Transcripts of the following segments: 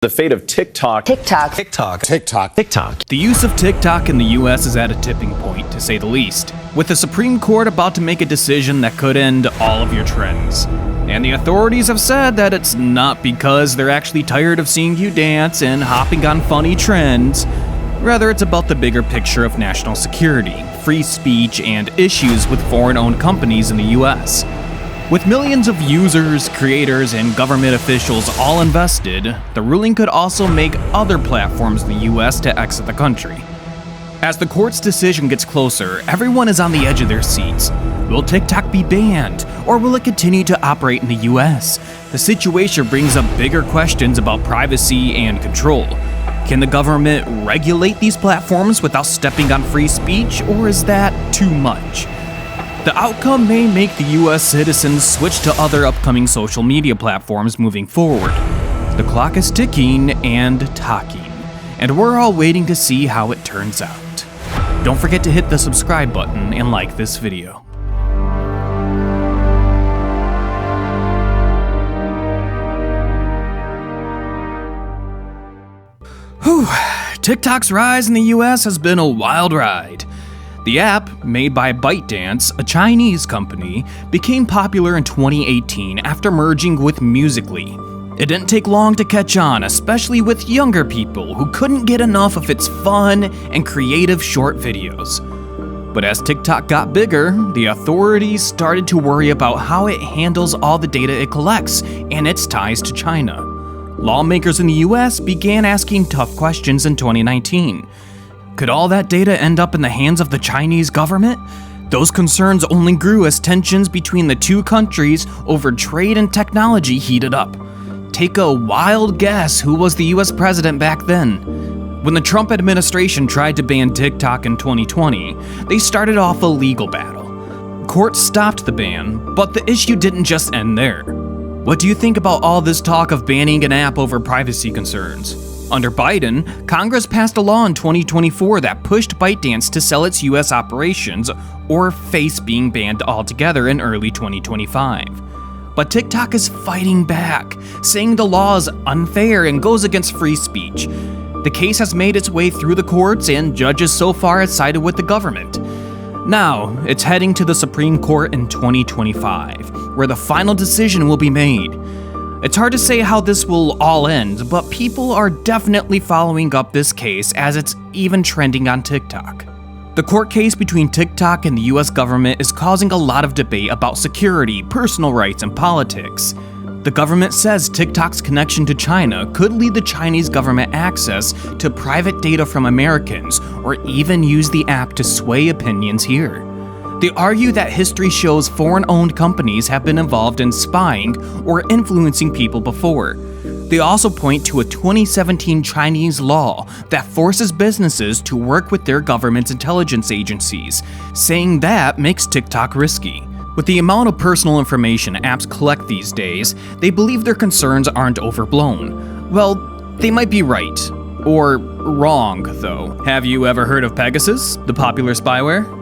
The fate of TikTok. TikTok. The use of TikTok in the US is at a tipping point, to say the least, with the Supreme Court about to make a decision that could end all of your trends. And the authorities have said that it's not because they're actually tired of seeing you dance and hopping on funny trends. Rather, it's about the bigger picture of national security, free speech, and issues with foreign-owned companies in the US. With millions of users, creators, and government officials all invested, the ruling could also make other platforms in the US to exit the country. As the court's decision gets closer, everyone is on the edge of their seats. Will TikTok be banned, or will it continue to operate in the US? The situation brings up bigger questions about privacy and control. Can the government regulate these platforms without stepping on free speech, or is that too much? The outcome may make the US citizens switch to other upcoming social media platforms moving forward. The clock is ticking and talking, and we're all waiting to see how it turns out. Don't forget to hit the subscribe button and like this video. Whew, TikTok's rise in the US has been a wild ride. The app, made by ByteDance, a Chinese company, became popular in 2018 after merging with Musical.ly. It didn't take long to catch on, especially with younger people who couldn't get enough of its fun and creative short videos. But as TikTok got bigger, the authorities started to worry about how it handles all the data it collects and its ties to China. Lawmakers in the US began asking tough questions in 2019. Could all that data end up in the hands of the Chinese government? Those concerns only grew as tensions between the two countries over trade and technology heated up. Take a wild guess who was the US president back then. When the Trump administration tried to ban TikTok in 2020, they started off a legal battle. Courts stopped the ban, but the issue didn't just end there. What do you think about all this talk of banning an app over privacy concerns? Under Biden, Congress passed a law in 2024 that pushed ByteDance to sell its US operations or face being banned altogether in early 2025. But TikTok is fighting back, saying the law is unfair and goes against free speech. The case has made its way through the courts, and judges so far have sided with the government. Now, it's heading to the Supreme Court in 2025, where the final decision will be made. It's hard to say how this will all end, but people are definitely following up this case as it's even trending on TikTok. The court case between TikTok and the US government is causing a lot of debate about security, personal rights, and politics. The government says TikTok's connection to China could lead the Chinese government access to private data from Americans, or even use the app to sway opinions here. They argue that history shows foreign-owned companies have been involved in spying or influencing people before. They also point to a 2017 Chinese law that forces businesses to work with their government's intelligence agencies, saying that makes TikTok risky. With the amount of personal information apps collect these days, they believe their concerns aren't overblown. Well, they might be right. Or wrong, though. Have you ever heard of Pegasus, the popular spyware?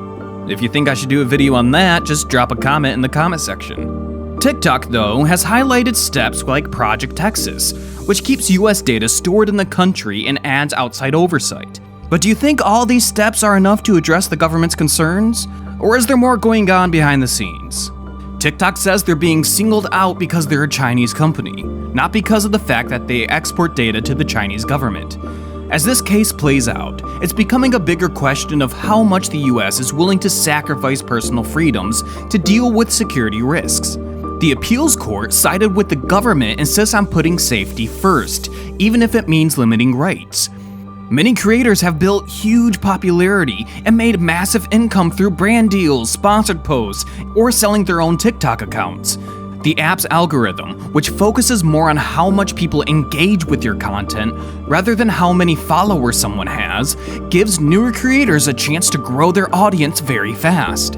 If you think I should do a video on that, just drop a comment in the comment section. TikTok, though, has highlighted steps like Project Texas, which keeps US data stored in the country and adds outside oversight. But do you think all these steps are enough to address the government's concerns? Or is there more going on behind the scenes? TikTok says they're being singled out because they're a Chinese company, not because of the fact that they export data to the Chinese government. As this case plays out, it's becoming a bigger question of how much the US is willing to sacrifice personal freedoms to deal with security risks. The appeals court sided with the government and insists on putting safety first, even if it means limiting rights. Many creators have built huge popularity and made massive income through brand deals, sponsored posts, or selling their own TikTok accounts. The app's algorithm, which focuses more on how much people engage with your content rather than how many followers someone has, gives newer creators a chance to grow their audience very fast.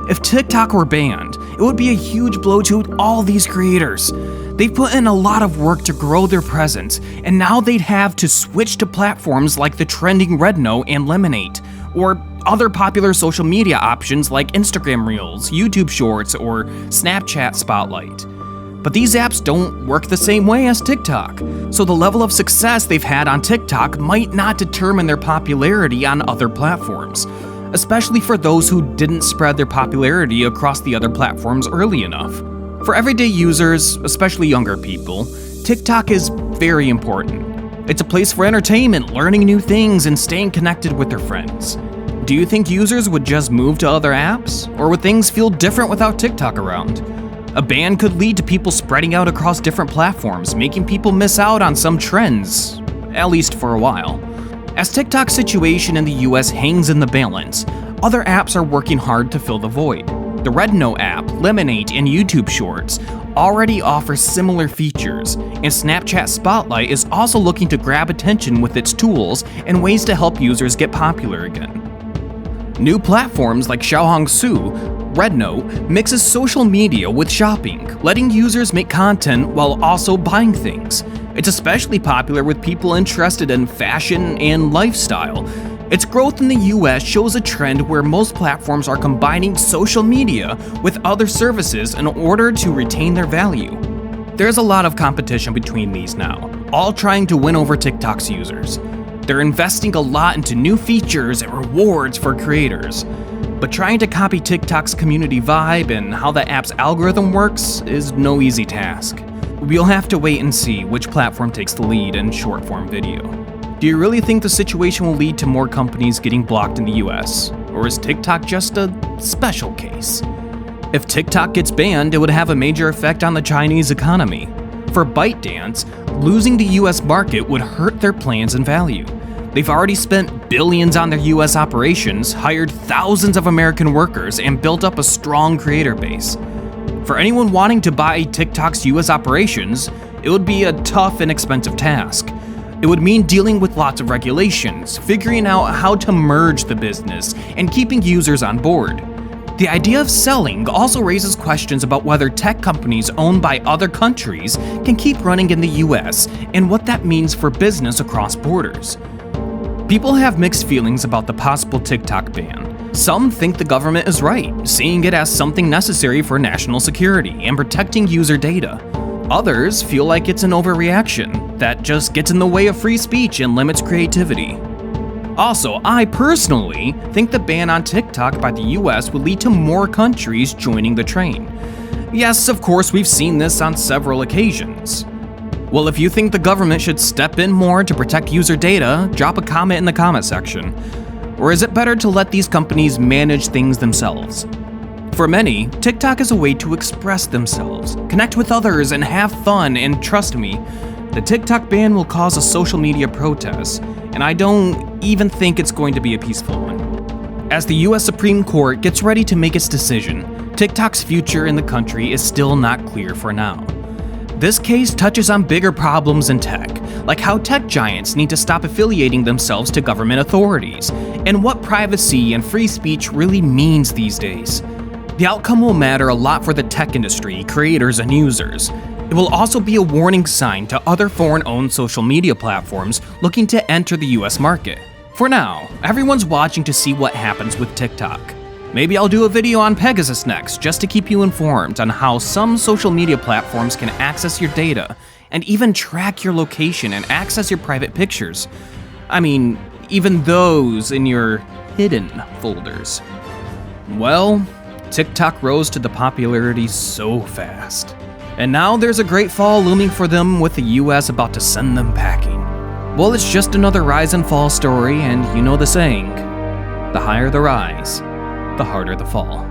If TikTok were banned, it would be a huge blow to all these creators. They've put in a lot of work to grow their presence, and now they'd have to switch to platforms like the trending Redno and Lemonade, or other popular social media options like Instagram Reels, YouTube Shorts, or Snapchat Spotlight. But these apps don't work the same way as TikTok, so the level of success they've had on TikTok might not determine their popularity on other platforms, especially for those who didn't spread their popularity across the other platforms early enough. For everyday users, especially younger people, TikTok is very important. It's a place for entertainment, learning new things, and staying connected with their friends. Do you think users would just move to other apps, or would things feel different without TikTok around? A ban could lead to people spreading out across different platforms, making people miss out on some trends, at least for a while. As TikTok's situation in the US hangs in the balance, other apps are working hard to fill the void. The Rednote app, Lemonade, and YouTube Shorts already offer similar features, and Snapchat Spotlight is also looking to grab attention with its tools and ways to help users get popular again. New platforms like Xiaohongshu, Rednote mixes social media with shopping, letting users make content while also buying things. It's especially popular with people interested in fashion and lifestyle. Its growth in the US shows a trend where most platforms are combining social media with other services in order to retain their value. There's a lot of competition between these now, all trying to win over TikTok's users. They're investing a lot into new features and rewards for creators. But trying to copy TikTok's community vibe and how the app's algorithm works is no easy task. We'll have to wait and see which platform takes the lead in short-form video. Do you really think the situation will lead to more companies getting blocked in the US? Or is TikTok just a special case? If TikTok gets banned, it would have a major effect on the Chinese economy. For ByteDance, losing the US market would hurt their plans and value. They've already spent billions on their US operations, hired thousands of American workers, and built up a strong creator base. For anyone wanting to buy TikTok's US operations, it would be a tough and expensive task. It would mean dealing with lots of regulations, figuring out how to merge the business, and keeping users on board. The idea of selling also raises questions about whether tech companies owned by other countries can keep running in the US and what that means for business across borders. People have mixed feelings about the possible TikTok ban. Some think the government is right, seeing it as something necessary for national security and protecting user data. Others feel like it's an overreaction that just gets in the way of free speech and limits creativity. Also, I personally think the ban on TikTok by the US would lead to more countries joining the train. Yes, of course, we've seen this on several occasions. Well, if you think the government should step in more to protect user data, drop a comment in the comment section. Or is it better to let these companies manage things themselves? For many, TikTok is a way to express themselves, connect with others, and have fun, and trust me, the TikTok ban will cause a social media protest, and I don't even think it's going to be a peaceful one. As the US Supreme Court gets ready to make its decision, TikTok's future in the country is still not clear for now. This case touches on bigger problems in tech, like how tech giants need to stop affiliating themselves to government authorities, and what privacy and free speech really means these days. The outcome will matter a lot for the tech industry, creators, and users. It will also be a warning sign to other foreign-owned social media platforms looking to enter the US market. For now, everyone's watching to see what happens with TikTok. Maybe I'll do a video on Pegasus next, just to keep you informed on how some social media platforms can access your data, and even track your location and access your private pictures. I mean, even those in your hidden folders. Well, TikTok rose to the popularity so fast. And now there's a great fall looming for them, with the US about to send them packing. Well, it's just another rise and fall story, and you know the saying, the higher the rise, the harder the fall.